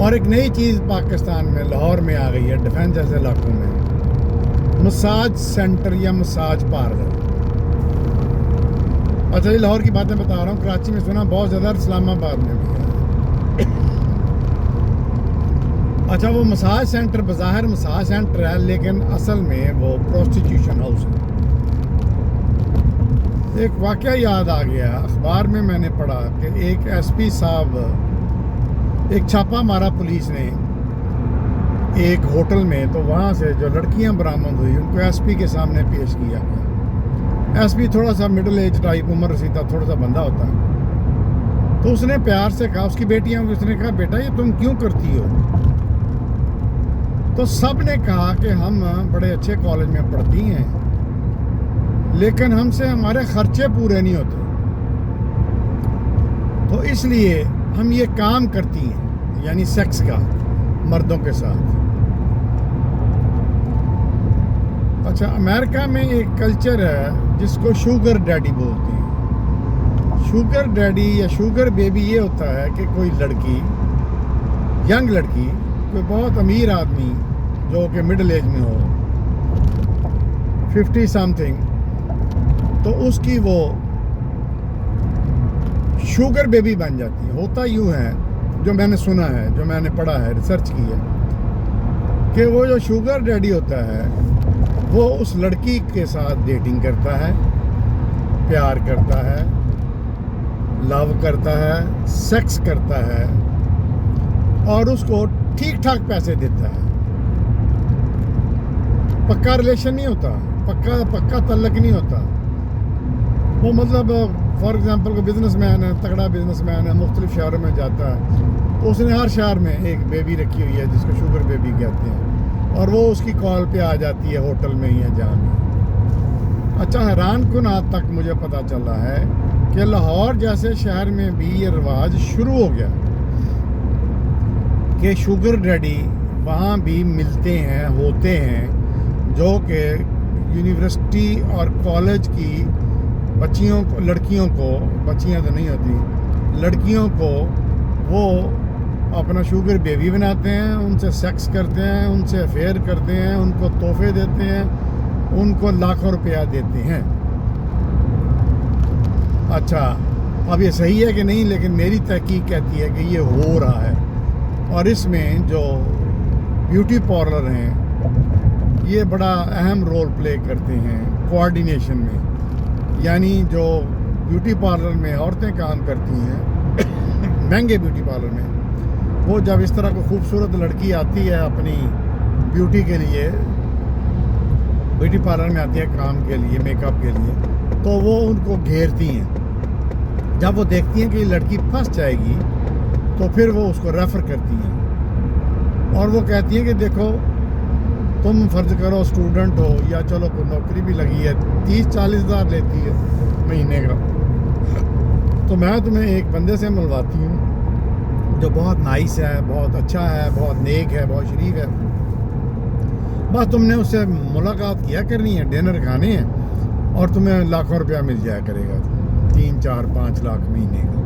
اور ایک نئی چیز پاکستان میں لاہور میں آ گئی ہے، ڈیفنس جیسے علاقوں میں، مساج سینٹر یا مساج پارلر۔ اچھا، یہ لاہور کی باتیں بتا رہا ہوں، کراچی میں سنا بہت زیادہ، اسلام آباد میں بھی ہے۔ اچھا، وہ مساج سینٹر بظاہر مساج سینٹر ہے، لیکن اصل میں وہ پروسٹیٹیوشن ہاؤس ہے۔ ایک واقعہ یاد آ گیا، اخبار میں نے پڑھا کہ ایک ایس پی صاحب، ایک چھاپا مارا پولیس نے ایک ہوٹل میں، تو وہاں سے جو لڑکیاں برآمد ہوئی ان کو ایس پی کے سامنے پیش کیا گیا۔ ایس پی تھوڑا سا مڈل ایج ٹائپ، عمر رسیدہ تھوڑا سا بندہ ہوتا ہے، تو اس نے پیار سے کہا، اس کی بیٹیاں، اس نے کہا بیٹا یہ تم کیوں کرتی ہو؟ تو سب نے کہا کہ ہم بڑے اچھے کالج میں پڑھتی ہیں لیکن ہم سے ہمارے خرچے پورے نہیں ہوتے، تو اس لیے ہم یہ کام کرتی ہیں، یعنی سیکس کا مردوں کے ساتھ۔ اچھا، امریکہ میں ایک کلچر ہے جس کو شوگر ڈیڈی بولتے ہیں۔ شوگر ڈیڈی یا شوگر بیبی یہ ہوتا ہے کہ کوئی لڑکی، ینگ لڑکی، کوئی بہت امیر آدمی جو کہ مڈل ایج میں ہو، 50 سم تھنگ، تو اس کی وہ شوگر بیبی بن جاتی ہے۔ ہوتا یوں ہے، جو میں نے سنا ہے، جو میں نے پڑھا ہے، ریسرچ کی ہے، کہ وہ جو شوگر ڈیڈی ہوتا ہے وہ اس لڑکی کے ساتھ ڈیٹنگ کرتا ہے، پیار کرتا ہے، لو کرتا ہے، سیکس کرتا ہے، اور اس کو ٹھیک ٹھاک پیسے دیتا ہے۔ پکا ریلیشن نہیں ہوتا، پکا تعلق نہیں ہوتا۔ وہ مطلب فار ایگزامپل کوئی بزنس مین ہے، تگڑا بزنس مین ہے، مختلف شہروں میں جاتا ہے، اس نے ہر شہر میں ایک بیبی رکھی ہوئی ہے جس کو شوگر بیبی کہتے ہیں، اور وہ اس کی کال پہ آ جاتی ہے ہوٹل میں یا جہاں بھی۔ اچھا، حیران کن حد تک مجھے پتہ چلا ہے کہ لاہور جیسے شہر میں بھی یہ رواج شروع ہو گیا کہ شوگر ڈیڈی وہاں بھی ملتے ہیں، ہوتے ہیں، جو کہ یونیورسٹی اور کالج کی بچیوں کو، لڑکیوں کو، بچیاں تو نہیں ہوتی، لڑکیوں کو وہ اپنا شوگر بیبی بناتے ہیں، ان سے سیکس کرتے ہیں، ان سے افیئر کرتے ہیں، ان کو تحفے دیتے ہیں، ان کو لاکھوں روپیہ دیتے ہیں۔ اچھا، اب یہ صحیح ہے کہ نہیں، لیکن میری تحقیق کہتی ہے کہ یہ ہو رہا ہے، اور اس میں جو بیوٹی پارلر ہیں یہ بڑا اہم رول پلے کرتے ہیں کوآرڈینیشن میں۔ یعنی جو بیوٹی پارلر میں عورتیں کام کرتی ہیں مہنگے بیوٹی پارلر میں، وہ جب اس طرح کو خوبصورت لڑکی آتی ہے اپنی بیوٹی کے لیے، بیوٹی پارلر میں آتی ہے کام کے لیے، میک اپ کے لیے، تو وہ ان کو گھیرتی ہیں۔ جب وہ دیکھتی ہیں کہ یہ لڑکی پھنس جائے گی تو پھر وہ اس کو ریفر کرتی ہیں، اور وہ کہتی ہیں کہ دیکھو تم فرض کرو اسٹوڈنٹ ہو، یا چلو کوئی نوکری بھی لگی ہے، 30-40 ہزار لیتی ہے مہینے کا، تو میں تمہیں ایک بندے سے ملواتی ہوں جو بہت نائس ہے، بہت اچھا ہے، بہت نیک ہے، بہت شریف ہے، بس تم نے اس سے ملاقات کیا کرنی ہے، ڈنر کھانے ہیں، اور تمہیں لاکھوں روپیہ مل جایا کرے گا، 3-4-5 لاکھ مہینے کا۔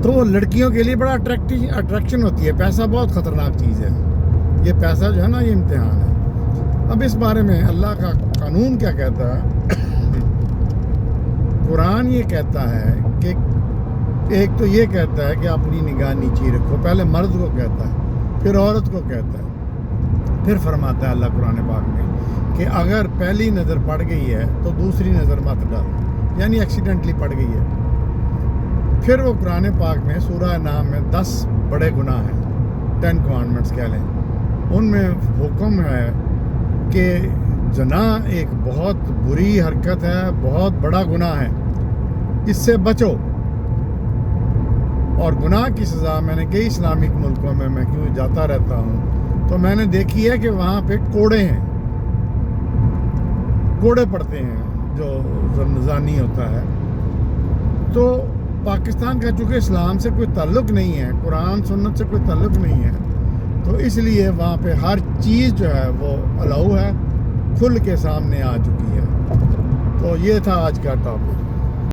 تو وہ لڑکیوں کے لیے بڑا اٹریکشن ہوتی ہے۔ پیسہ بہت خطرناک چیز ہے، یہ پیسہ جو ہے نا، یہ امتحان ہے۔ اب اس بارے میں اللہ کا قانون کیا کہتا ہے؟ قرآن یہ کہتا ہے کہ ایک تو یہ کہتا ہے کہ اپنی نگاہ نیچی رکھو، پہلے مرد کو کہتا ہے، پھر عورت کو کہتا ہے، پھر فرماتا ہے اللہ قرآن پاک میں کہ اگر پہلی نظر پڑ گئی ہے تو دوسری نظر مت ڈالو، یعنی ایکسیڈنٹلی پڑ گئی ہے۔ پھر وہ قرآن پاک میں سورہ نام میں 10 بڑے گناہ ہیں، 10 کمانڈمنٹس کہہ لیں، ان میں حکم ہے کہ زنا ایک بہت بری حرکت ہے، بہت بڑا گناہ ہے، اس سے بچو۔ اور گناہ کی سزا میں نے کئی اسلامک ملکوں میں کیوں جاتا رہتا ہوں تو میں نے دیکھی ہے کہ وہاں پہ کوڑے ہیں، کوڑے پڑتے ہیں جو زانی ہوتا ہے۔ تو پاکستان کا چونکہ اسلام سے کوئی تعلق نہیں ہے، قرآن سنت سے کوئی تعلق نہیں ہے، تو اس لیے وہاں پہ ہر چیز جو ہے وہ الاؤ ہے، کھل کے سامنے آ چکی ہے۔ تو یہ تھا آج کا ٹاپک۔